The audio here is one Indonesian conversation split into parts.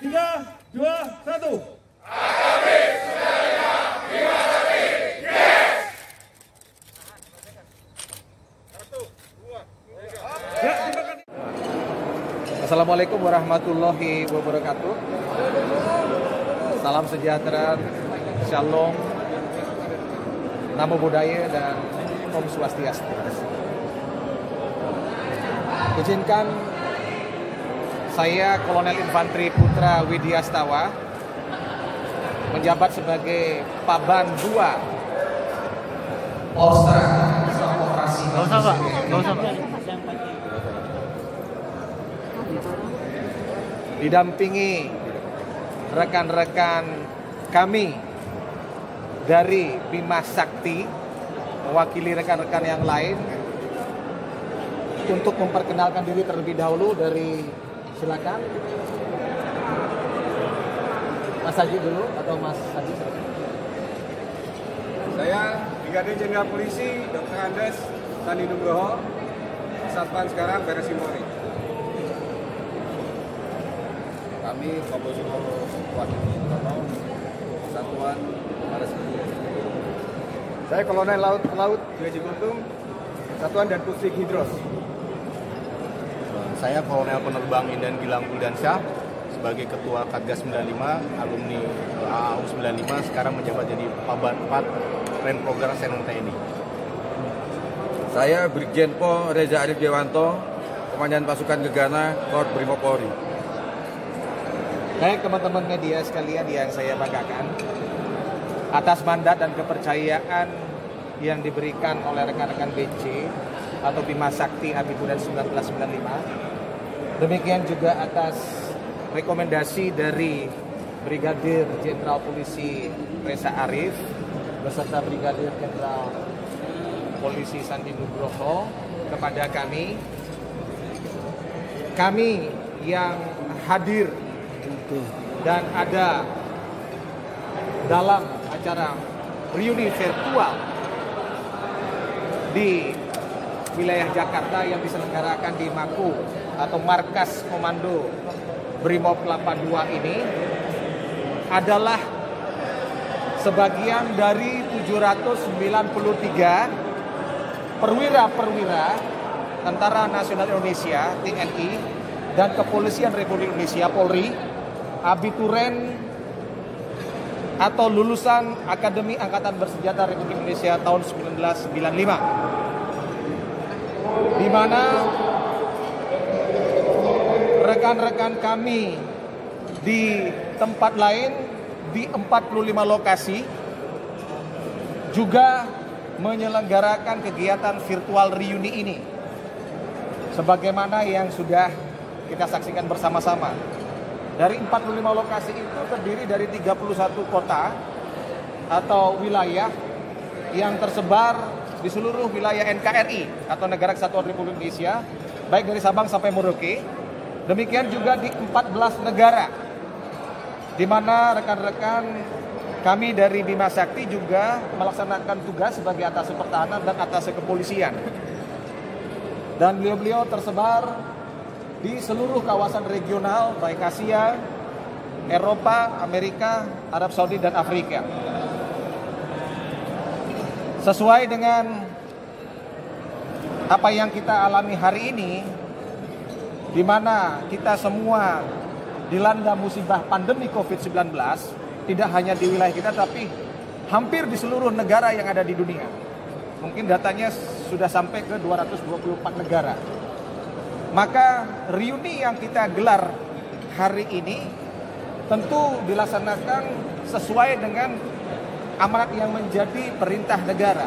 3, 2, 1. Assalamualaikum warahmatullahi wabarakatuh. Salam sejahtera, shalom, namo buddhaya, dan om swastiastu. Izinkan saya Kolonel Infanteri Putra Widyastawa menjabat sebagai Paban 2 Polstra Operasi. Nggak usah, Pak. Didampingi rekan-rekan kami dari Bima Sakti, mewakili rekan-rekan yang lain untuk memperkenalkan diri terlebih dahulu. Silakan Mas Haji dulu, atau Mas Haji? Saya Brigadir Jenderal Polisi Dr. Andes Sandi Nugroho, Satpan sekarang Beres Polri. Kami Kapolres Wakil Tono, Satuan Baris Krim. Saya Kolonel Laut Dwi Guntung, Satuan dan Pusdik Hidros. Saya Kolonel Penerbang Indan Gilang Buldansyah sebagai Ketua Kadgas 95, alumni AAU 95, sekarang menjabat jadi Paban 4 Ren Program Senum TNI. Saya Brigjen Pol Reza Arif Dewanto, Komandan Pasukan Gegana Korps Brimob Polri. Baik teman-teman media sekalian yang saya banggakan, atas mandat dan kepercayaan yang diberikan oleh rekan-rekan BC atau Bima Sakti Abiturens 1995, demikian juga atas rekomendasi dari Brigadir Jenderal Polisi Reza Arif beserta Brigadir Jenderal Polisi Sandi Nugroho kepada kami yang hadir dan ada dalam acara reuni virtual di wilayah Jakarta yang diselenggarakan di Maku atau Markas Komando Brimob 82 ini adalah sebagian dari 793 perwira-perwira Tentara Nasional Indonesia TNI dan Kepolisian Republik Indonesia Polri, abituren atau lulusan Akademi Angkatan Bersenjata Republik Indonesia tahun 1995, di mana rekan-rekan kami di tempat lain di 45 lokasi juga menyelenggarakan kegiatan virtual reuni ini, sebagaimana yang sudah kita saksikan bersama-sama. Dari 45 lokasi itu terdiri dari 31 kota atau wilayah yang tersebar di seluruh wilayah NKRI atau Negara Kesatuan Republik Indonesia, baik dari Sabang sampai Merauke. Demikian juga di 14 negara, di mana rekan-rekan kami dari Bima Sakti juga melaksanakan tugas sebagai atase pertahanan dan atase kepolisian. Dan beliau-beliau tersebar di seluruh kawasan regional, baik Asia, Eropa, Amerika, Arab Saudi, dan Afrika. Sesuai dengan apa yang kita alami hari ini, di mana kita semua dilanda musibah pandemi COVID-19, tidak hanya di wilayah kita, tapi hampir di seluruh negara yang ada di dunia. Mungkin datanya sudah sampai ke 224 negara. Maka reuni yang kita gelar hari ini tentu dilaksanakan sesuai dengan amanat yang menjadi perintah negara,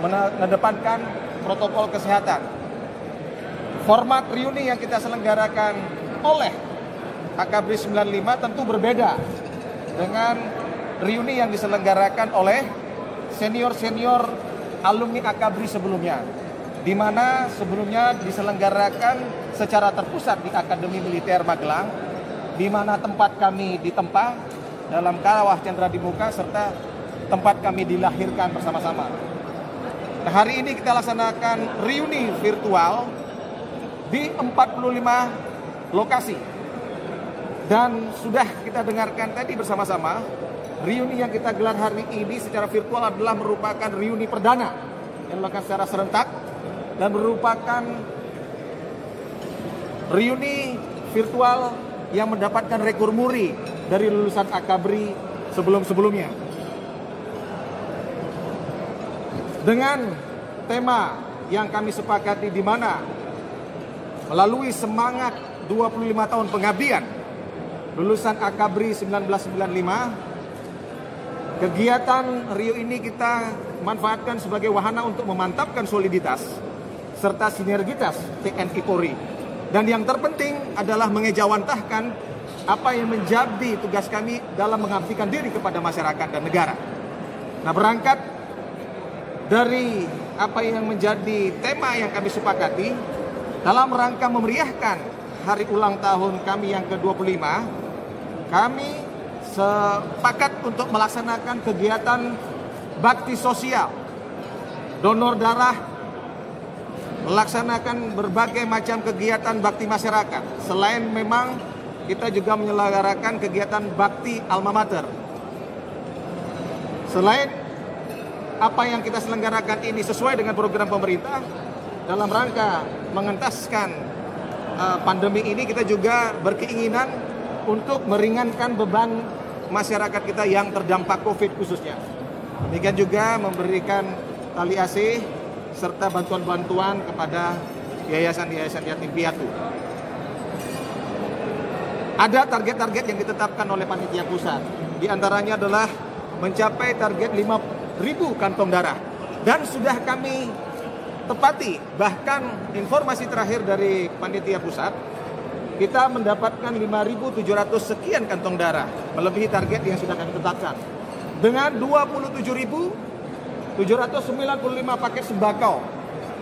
mengedepankan protokol kesehatan. Format reuni yang kita selenggarakan oleh AKABRI 95 tentu berbeda dengan reuni yang diselenggarakan oleh senior-senior alumni AKABRI sebelumnya, di mana sebelumnya diselenggarakan secara terpusat di Akademi Militer Magelang, di mana tempat kami ditempa dalam Kawah Cendra di Muka, serta tempat kami dilahirkan bersama-sama. Nah, hari ini kita laksanakan reuni virtual di 45 lokasi Dan sudah kita dengarkan tadi bersama-sama, reuni yang kita gelar hari ini secara virtual adalah merupakan reuni perdana yang dilakukan secara serentak dan merupakan reuni virtual yang mendapatkan rekor muri dari lulusan Akabri sebelum-sebelumnya. Dengan tema yang kami sepakati di mana melalui semangat 25 tahun pengabdian lulusan Akabri 1995, kegiatan Rio ini kita manfaatkan sebagai wahana untuk memantapkan soliditas serta sinergitas TNI Polri. Dan yang terpenting adalah mengejawantahkan apa yang menjadi tugas kami dalam mengabdikan diri kepada masyarakat dan negara. Nah, berangkat dari apa yang menjadi tema yang kami sepakati dalam rangka memeriahkan hari ulang tahun kami yang ke-25, kami sepakat untuk melaksanakan kegiatan bakti sosial, donor darah, melaksanakan berbagai macam kegiatan bakti masyarakat. Selain memang kita juga menyelenggarakan kegiatan bakti alma mater. Selain apa yang kita selenggarakan ini sesuai dengan program pemerintah dalam rangka mengentaskan pandemi ini, kita juga berkeinginan untuk meringankan beban masyarakat kita yang terdampak COVID khususnya. Demikian juga memberikan tali asih serta bantuan-bantuan kepada yayasan-yayasan yatim piatu. Ada target-target yang ditetapkan oleh panitia pusat. Di antaranya adalah mencapai target 5.000 kantong darah. Dan sudah kami tepati, bahkan informasi terakhir dari panitia pusat, kita mendapatkan 5.700 sekian kantong darah, melebihi target yang sudah kami tetapkan. Dengan 27.795 paket sembako.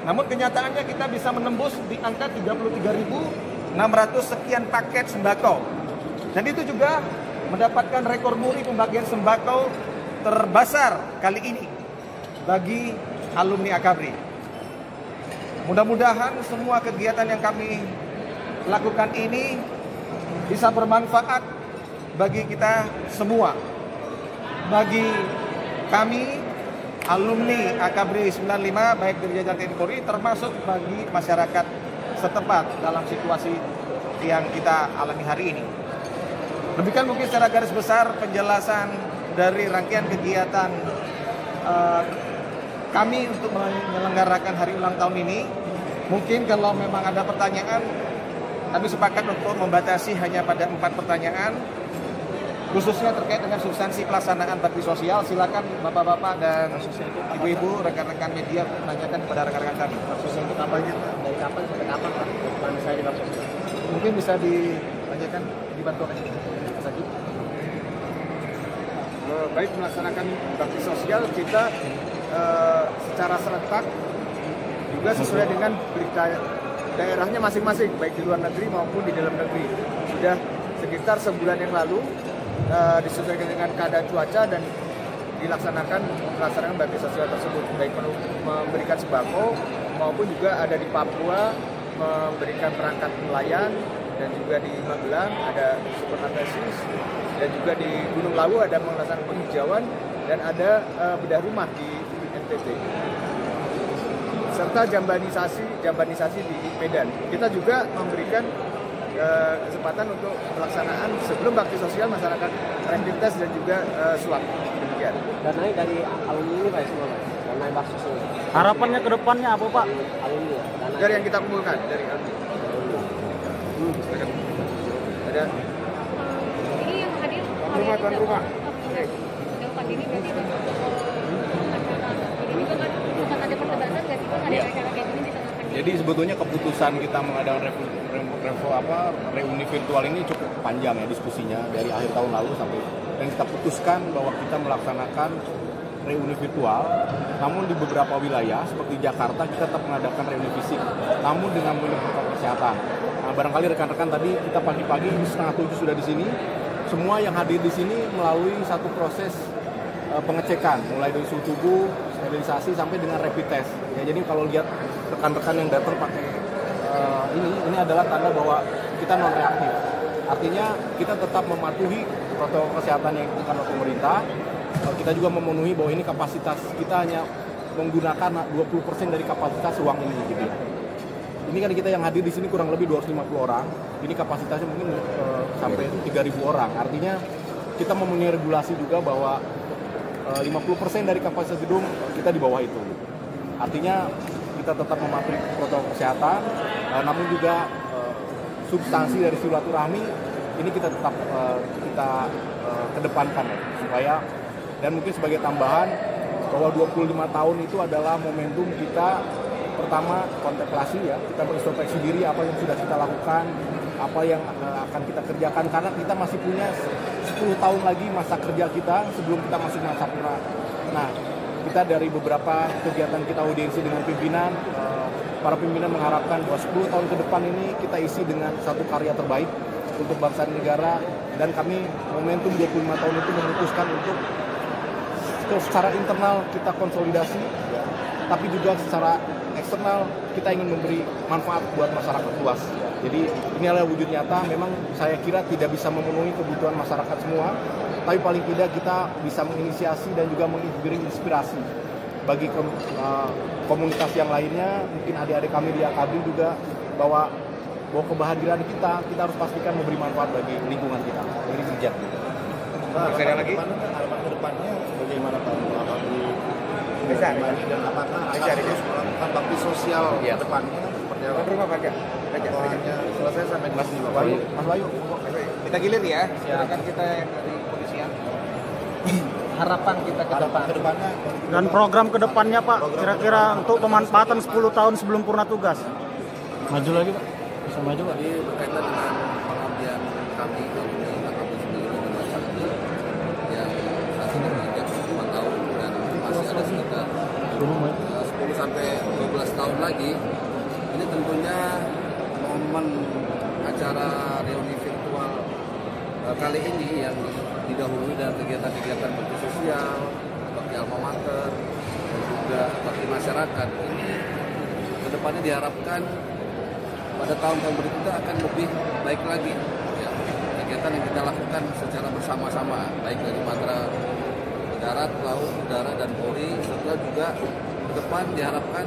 Namun kenyataannya kita bisa menembus di angka 33.600 sekian paket sembako. Dan itu juga mendapatkan rekor muri pembagian sembako terbesar kali ini bagi alumni Akabri. Mudah-mudahan semua kegiatan yang kami lakukan ini bisa bermanfaat bagi kita semua, bagi kami alumni Akabri 95 baik dari jajaran TNI Polri termasuk bagi masyarakat setempat dalam situasi yang kita alami hari ini. Demikian mungkin secara garis besar penjelasan dari rangkaian kegiatan kami untuk menyelenggarakan hari ulang tahun ini. Mungkin kalau memang ada pertanyaan, kami sepakat untuk membatasi hanya pada 4 pertanyaan, khususnya terkait dengan substansi pelaksanaan bakti sosial. Silakan bapak-bapak dan ibu-ibu, rekan-rekan media menanyakan kepada rekan-rekan kami. Khususnya untuk kampanye dari kapan sampai kapan Pak? Saya di bakti sosial. Mungkin bisa ditanyakan, dibantu oleh Mas Haji. Baik, melaksanakan bakti sosial kita secara serentak juga sesuai dengan berita daerahnya masing-masing, baik di luar negeri maupun di dalam negeri. Sudah sekitar sebulan yang lalu disesuaikan dengan keadaan cuaca dan melaksanakan bakti sosial tersebut, baik memberikan sembako maupun juga ada di Papua memberikan perangkat nelayan, dan juga di Magelang ada support analisis, dan juga di Gunung Lawu ada melaksanakan penghijauan, dan ada bedah rumah di NTT, serta jambanisasi di Medan. Kita juga memberikan kesempatan untuk pelaksanaan sebelum bakti sosial masyarakat rapid test dan juga swab. Demikian. Dan naik dari alumni ini Pak semua, dan naik bakti sosial. Harapannya ke depannya apa Pak? Alumni ya. Dari yang kita kumpulkan dari alumni. Ada. Ini yang hadir Rumah tuan rumah. Dapat ini berarti ini kan bukan ada perdebatan, berarti kan ada acara kayak gini di tengah-tengah. Jadi sebetulnya keputusan kita mengadakan reuni virtual ini cukup panjang ya diskusinya dari akhir tahun lalu sampai, dan kita putuskan bahwa kita melaksanakan reuni virtual, namun di beberapa wilayah seperti Jakarta kita tetap mengadakan reuni fisik, namun dengan protokol kesehatan. Nah, barangkali rekan-rekan tadi kita pagi-pagi 6:30 sudah di sini. Semua yang hadir di sini melalui satu proses pengecekan, mulai dari suhu tubuh, sterilisasi sampai dengan rapid test. Ya, jadi kalau lihat rekan-rekan yang datang pakai ini adalah tanda bahwa kita non reaktif. Artinya kita tetap mematuhi protokol kesehatan yang ditentukan oleh pemerintah. Kita juga memenuhi bahwa ini kapasitas kita hanya menggunakan 20% dari kapasitas ruang ini gitu ya. Ini kan kita yang hadir di sini kurang lebih 250 orang. Ini kapasitasnya mungkin sampai 3.000 orang. Artinya kita memenuhi regulasi juga bahwa 50% dari kapasitas gedung kita di bawah itu. Artinya kita tetap mematuhi protokol kesehatan, namun juga substansi dari silaturahmi ini kita tetap kedepankan ya, supaya, dan mungkin sebagai tambahan bahwa 25 tahun itu adalah momentum kita pertama kontemplasi ya, kita berintrospeksi diri apa yang sudah kita lakukan, apa yang akan kita kerjakan, karena kita masih punya 10 tahun lagi masa kerja kita sebelum kita masuk masa pura. Nah, kita dari beberapa kegiatan kita audiensi dengan pimpinan, para pimpinan mengharapkan bahwa 10 tahun ke depan ini kita isi dengan satu karya terbaik untuk bangsa dan negara, dan kami momentum 25 tahun itu memutuskan untuk secara internal kita konsolidasi, tapi juga secara eksternal kita ingin memberi manfaat buat masyarakat luas. Jadi ini adalah wujud nyata. Memang saya kira tidak bisa memenuhi kebutuhan masyarakat semua, tapi paling tidak kita bisa menginisiasi dan juga memberi inspirasi bagi komunitas yang lainnya. Mungkin adik-adik kami di AKABRI juga bahwa kebahagiaan kita harus pastikan memberi manfaat bagi lingkungan kita. Ini kerja. Masih ada lagi? Harapan ke depannya bagaimana Pak? Bisa. Dan apakah harus melakukan bakti sosial ke depannya? Seperti apa? Rumah baca. Hanya selesai sampai kelas 5. Mas Bayu. Kita gilir ya. Silakan kita yang dari kepolisian. Harapan kita ke depannya. Dan program ke depannya Pak, kira-kira untuk pemanfaatan 10 tahun sebelum purna tugas. Maju lagi Pak. Bisa maju Pak. Jadi berkaitan dengan pengabdian kami yang saat ini menginjak 5 tahun dan masih ada sekitar 10 sampai 12 tahun lagi. Ini tentunya momen acara reuni virtual kali ini yang didahului dengan kegiatan-kegiatan bakti sosial, bakti alma mater, dan juga bakti masyarakat. Ini kedepannya diharapkan pada tahun-tahun berikutnya akan lebih baik lagi. Ya, kegiatan yang kita lakukan secara bersama-sama, baik dari matra darat, laut, udara, dan Polri, serta juga ke depan diharapkan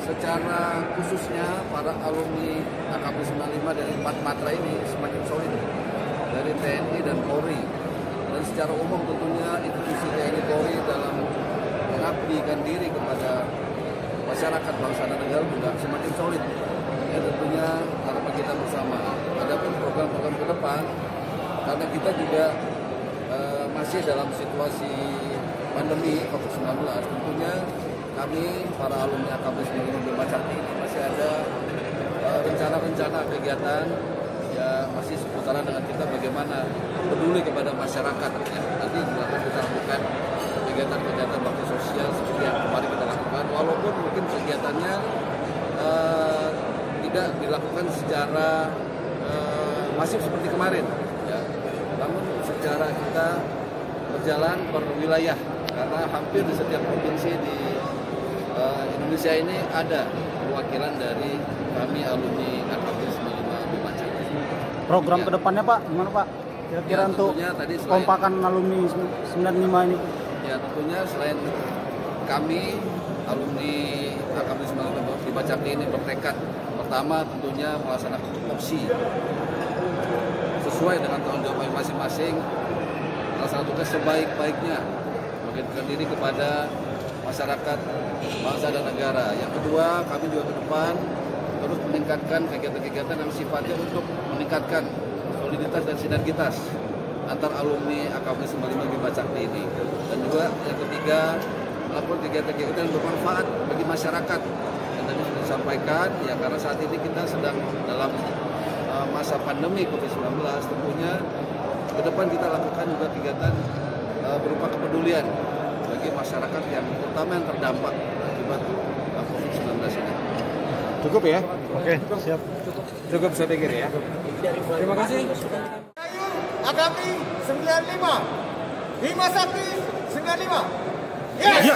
secara khususnya para alumni AKABRI 95 dari 4 matra ini semakin solid dari TNI dan Polri, dan secara umum tentunya institusi TNI Polri dalam mengabdikan diri kepada masyarakat bangsa dan negara juga semakin solid. Ya, tentunya harapan kita bersama. Adapun program-program ke depan, karena kita juga masih dalam situasi pandemi COVID-19, tentunya kami para alumni AKABRI 95 Bima Sakti ini masih ada rencana-rencana kegiatan ya, masih seputaran dengan kita bagaimana peduli kepada masyarakat ya. Nanti juga akan kita lakukan kegiatan-kegiatan bakti sosial seperti yang kemarin kita lakukan, walaupun mungkin kegiatannya tidak dilakukan secara masif seperti kemarin ya. Namun secara kita berjalan per wilayah, karena hampir di setiap provinsi di Indonesia ini ada perwakilan dari kami alumni AKABRI 95 Bima Sakti. Program ya. kedepannya Pak, gimana Pak? Kira-kira Ya, untuk tadi kompakan alumni 95 ini. Ya, tentunya selain kami alumni AKABRI 95 Bima Sakti ini bertekad pertama tentunya melaksanakan tupoksi sesuai dengan tanggung jawab masing-masing, melaksanakan tugas sebaik-baiknya, memberikan diri kepada masyarakat, bangsa dan negara. Yang kedua, kami juga ke depan terus meningkatkan kegiatan-kegiatan yang sifatnya untuk meningkatkan soliditas dan sinergitas antar alumni AKABRI 95 Bima Sakti ini. Dan juga yang ketiga, melakukan kegiatan-kegiatan yang bermanfaat bagi masyarakat. Dan tadi sudah disampaikan, ya karena saat ini kita sedang dalam masa pandemi COVID-19, tentunya ke depan kita lakukan juga kegiatan berupa kepedulian bagi masyarakat yang terutama yang terdampak akibat COVID-19 ini. Cukup ya? Oke, siap. Cukup saya pikir ya. Terima kasih. AKABRI 95, Bima Sakti 95. Yes!